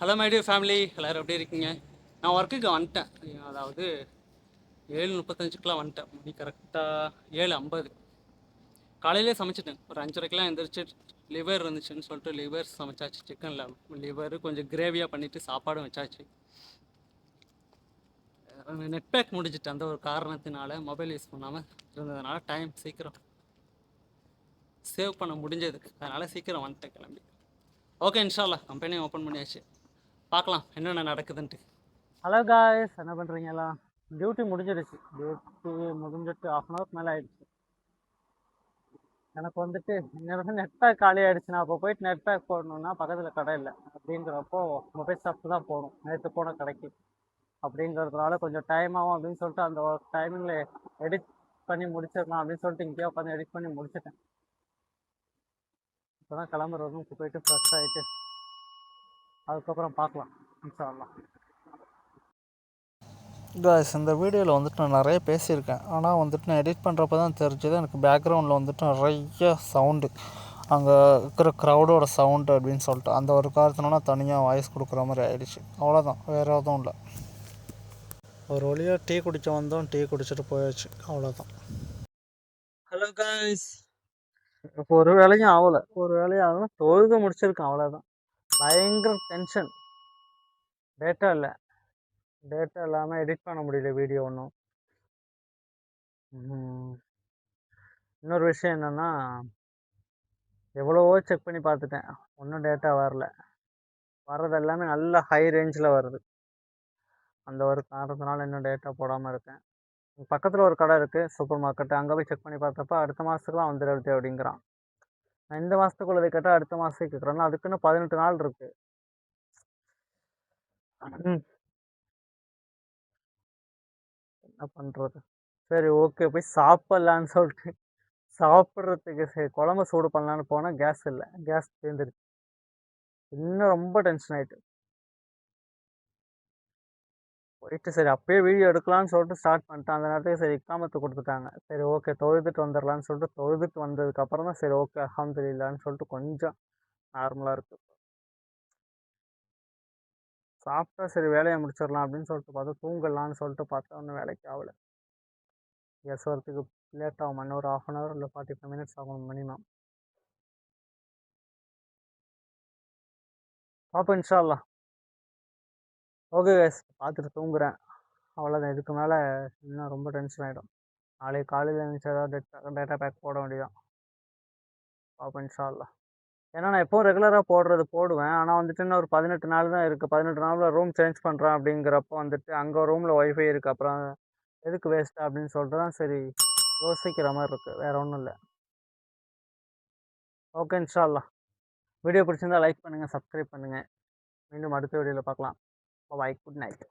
Hello my dear family, எல்லோரும் எப்படி இருக்கீங்க? நான் ஒர்க்குக்கு வந்துட்டேன். அதாவது 7:35க்குலாம் வந்துட்டேன். மணி கரெக்டாக 7:50. காலையிலே சமைச்சிட்டேன். ஒரு 5:30க்கெலாம் எழுந்திரிச்சு லிவர் இருந்துச்சுன்னு சொல்லிட்டு லிவர் சமைச்சாச்சு. சிக்கனில் லிவர் கொஞ்சம் கிரேவியாக பண்ணிவிட்டு சாப்பாடும் வச்சாச்சு. நெட் பேக் முடிஞ்சிட்டு அந்த ஒரு காரணத்தினால மொபைல் யூஸ் பண்ணாமல் இருந்ததுனால டைம் சீக்கிரம் சேவ் பண்ண முடிஞ்சது. அதனால் சீக்கிரம் வந்துட்டேன் கிளம்பி. ஓகே, இன்ஷால்லா கம்பெனியை ஓப்பன் பண்ணியாச்சு. பார்க்கலாம் என்னென்ன நடக்குதுன்ட்டு. ஹலோ காய்ஸ், என்ன பண்ணுறீங்களா? டியூட்டி முடிஞ்சிடுச்சு. டியூட்டி முடிஞ்சிட்டு 1/2 மேலே ஆகிடுச்சு. எனக்கு வந்துட்டு என்னோட நெட் பேக் காலி ஆகிடுச்சுன்னா அப்போ போயிட்டு நெட் பேக் போடணுன்னா பக்கத்தில் கடை இல்லை. அப்படிங்கிறப்போ மொபைல் ஷாப்க்கு தான் போகணும். நேற்று போன கடைக்கு அப்படிங்கிறதுனால கொஞ்சம் டைம் ஆகும் அப்படின்னு சொல்லிட்டு அந்த ஒரு டைமிங்கில் எடிட் பண்ணி முடிச்சிடலாம் அப்படின்னு சொல்லிட்டு இங்கேயே உட்காந்து எடிட் பண்ணி முடிச்சிட்டேன். இப்போ தான் கிளம்புற ரூமுக்கு போயிட்டு ஃப்ரெஷ் ஆகிட்டு அதுக்கப்புறம் பார்க்கலாம் இன்ஷால்லாம். காய்ஸ், இந்த வீடியோவில் வந்துட்டு நான் நிறைய பேசியிருக்கேன். ஆனால் வந்துட்டு நான் எடிட் பண்ணுறப்ப தான் தெரிஞ்சது எனக்கு பேக்ரவுண்டில் வந்துட்டு நிறைய சவுண்டு, அங்கே இருக்கிற க்ரௌடோட சவுண்டு அப்படின்னு சொல்லிட்டு அந்த ஒரு காரணத்தினால தனியாக வாய்ஸ் கொடுக்குற மாதிரி ஆகிடுச்சு. அவ்வளோதான், வேறு எதுவும் இல்லை. ஒரு வழியாக டீ குடிக்க வந்தோம், டீ குடிச்சிட்டு போயாச்சு, அவ்வளோதான். ஹலோ காய்ஸ், இப்போ ஒரு வேலையும் ஆகலை. ஒரு வேலையும் ஆகலாம், தொழுது முடிச்சிருக்கேன், அவ்வளோதான். பயங்கர டென்ஷன். டேட்டா இல்லாமல் எடிட் பண்ண முடியல வீடியோ ஒன்றும். இன்னொரு விஷயம் என்னென்னா, எவ்வளவோ செக் பண்ணி பார்த்துட்டேன், ஒன்றும் டேட்டா வரல. வர்றது எல்லாமே நல்ல ஹை ரேஞ்சில் வருது. அந்த ஒரு காரணத்தினால இன்னும் டேட்டா போடாமல் இருக்கேன். பக்கத்தில் ஒரு கடை இருக்குது, சூப்பர் மார்க்கெட்டு. அங்கே போய் செக் பண்ணி பார்த்தப்ப அடுத்த மாதத்துக்குலாம் வந்துடுது அப்படிங்கிறான். நான் இந்த மாதத்துக்குள்ளதை கேட்டால் அடுத்த மாதத்துக்கு கேட்குறேன்னா அதுக்குன்னு 18 நாள் இருக்குது. என்ன பண்ணுறது? சரி, ஓகே, போய் சாப்பிட்லான்னு சொல்லிட்டு சாப்பிட்றதுக்கு சரி குழம்பு சூடு பண்ணலான்னு போனால் கேஸ் இல்லை, கேஸ் தீர்ந்துருச்சு. இன்னும் ரொம்ப டென்ஷன் ஆகிட்டு போயிட்டு சரி அப்பயே வீடியோ எடுக்கலான்னு சொல்லிட்டு ஸ்டார்ட் பண்ணிட்டேன். அந்த நேரத்துக்கு சரி இக்காமத்து கொடுத்துட்டாங்க. சரி ஓகே, தொழுதுட்டு வந்துடலான்னு சொல்லிட்டு தொழுதுட்டு வந்ததுக்கப்புறம் தான் சரி ஓகே அல்ஹம்துலில்லாஹ்னு சொல்லிட்டு கொஞ்சம் நார்மலாக இருக்குது. சாப்பிட்டா சரி வேலையை முடிச்சிடலாம் அப்படின்னு சொல்லிட்டு பார்த்தா தூங்கலான்னு சொல்லிட்டு பார்த்தா ஒன்றும் வேலைக்கு ஆகலை. கேஸ் வரத்துக்கு லேட் ஆகும், இன்னும் ஒரு 1/2 hour இல்லை 45 minutes ஆகும் மினிமம். பார்ப்போம் இன்ஷால்லா. ஓகே கைஸ், பார்த்துட்டு தூங்குறேன், அவ்வளோதான். இதுக்கு மேலே இன்னும் ரொம்ப டென்ஷன் ஆகிடும். நாளைக்கு காலையில் எழுந்துச்சு ஏதாவது டேட்டா பேக் போட வேண்டியதான். பார்ப்போம் இன்ஷால்லா. ஏன்னா நான் எப்போவும் ரெகுலராக போடுவேன். ஆனால் வந்துட்டு இன்னும் ஒரு 18 நாள் தான் இருக்குது. 18 நாளில் ரூம் சேஞ்ச் பண்ணுறேன் அப்படிங்கிறப்போ வந்துட்டு அங்கே ரூமில் ஒய்ஃபை இருக்குது. அப்புறம் எதுக்கு வேஸ்ட்டு அப்படின்னு சொல்லிட்டு தான் சரி யோசிக்கிற மாதிரி இருக்குது, வேறு ஒன்றும் இல்லை. ஓகே இன்ஷால்லா. வீடியோ பிடிச்சிருந்தால் லைக் பண்ணுங்கள், சப்ஸ்கிரைப் பண்ணுங்கள். மீண்டும் அடுத்த வீடியோவில் பார்க்கலாம். பாய், குட் நைட்.